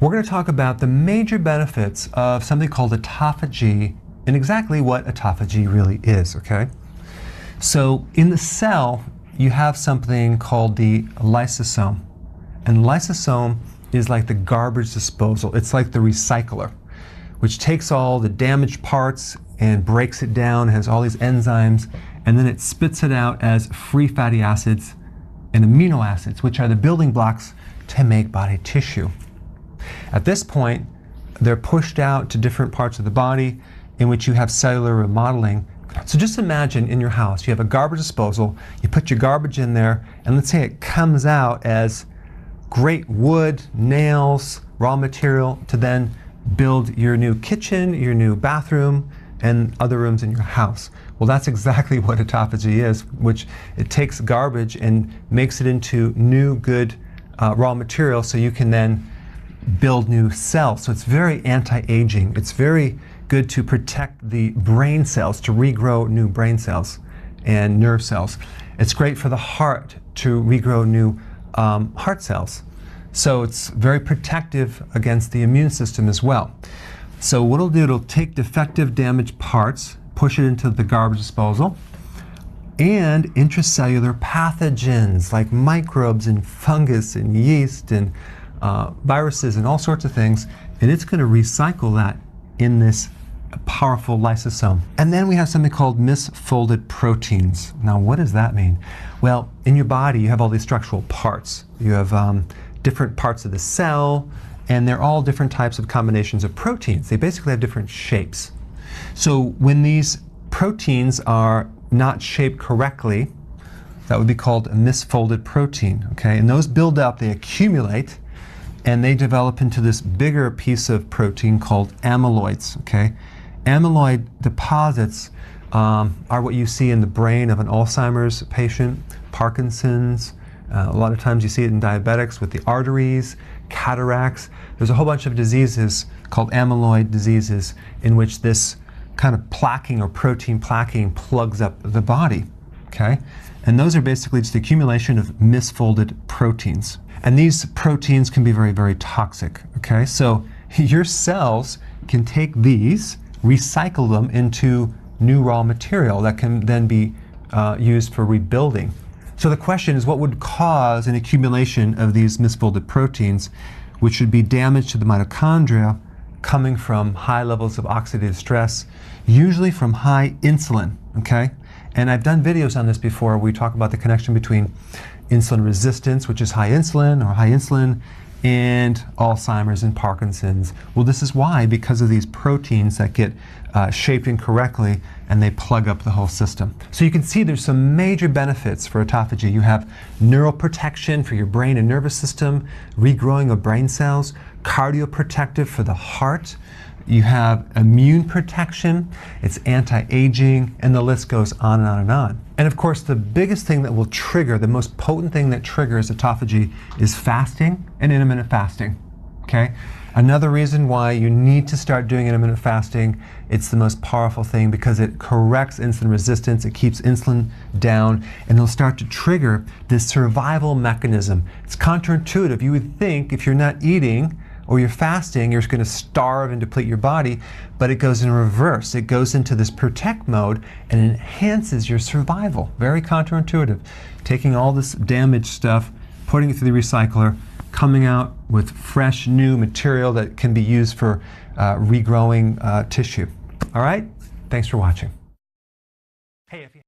we're going to talk about the major benefits of something called autophagy and exactly what autophagy really is, okay? So in the cell, you have something called the lysosome. And lysosome is like the garbage disposal. It's like the recycler, which takes all the damaged parts and breaks it down, has all these enzymes, and then it spits it out as free fatty acids and amino acids, which are the building blocks to make body tissue. At this point, they're pushed out to different parts of the body in which you have cellular remodeling. So just imagine in your house, you have a garbage disposal, you put your garbage in there, and let's say it comes out as great wood, nails, raw material to then build your new kitchen, your new bathroom, and other rooms in your house. Well, that's exactly what autophagy is, which it takes garbage and makes it into new, good raw material so you can then build new cells. So it's very anti-aging. It's very good to protect the brain cells, to regrow new brain cells and nerve cells. It's great for the heart to regrow new heart cells. So it's very protective against the immune system as well. So what it'll do, it'll take defective, damaged parts, push it into the garbage disposal, and intracellular pathogens like microbes and fungus and yeast and viruses and all sorts of things, and it's going to recycle that in this powerful lysosome. And then we have something called misfolded proteins. Now, what does that mean? Well, in your body, you have all these structural parts. You have different parts of the cell, and they're all different types of combinations of proteins. They basically have different shapes. So when these proteins are not shaped correctly, that would be called a misfolded protein, okay? And those build up, they accumulate, and they develop into this bigger piece of protein called amyloids, okay? Amyloid deposits are what you see in the brain of an Alzheimer's patient, Parkinson's. A lot of times you see it in diabetics with the arteries, cataracts. There's a whole bunch of diseases called amyloid diseases in which this kind of plaquing or protein plaquing plugs up the body, okay? And those are basically just the accumulation of misfolded proteins. And these proteins can be very, very toxic, okay? So your cells can take these, recycle them into new raw material that can then be used for rebuilding. So the question is, what would cause an accumulation of these misfolded proteins, which would be damage to the mitochondria coming from high levels of oxidative stress, usually from high insulin, okay? And I've done videos on this before where we talk about the connection between insulin resistance, which is high insulin, and Alzheimer's and Parkinson's. Well, this is why, because of these proteins that get shaped incorrectly and they plug up the whole system. So you can see there's some major benefits for autophagy. You have neural protection for your brain and nervous system, regrowing of brain cells, cardioprotective for the heart. You have immune protection, it's anti-aging, and the list goes on and on and on. And of course, the biggest thing that will trigger, the most potent thing that triggers autophagy is fasting and intermittent fasting, okay? Another reason why you need to start doing intermittent fasting, it's the most powerful thing because it corrects insulin resistance, it keeps insulin down, and it'll start to trigger this survival mechanism. It's counterintuitive. You would think if you're not eating, or you're fasting, you're going to starve and deplete your body, but it goes in reverse. It goes into this protect mode and enhances your survival. Very counterintuitive. Taking all this damaged stuff, putting it through the recycler, coming out with fresh new material that can be used for regrowing tissue. All right? Thanks for watching. Hey, if you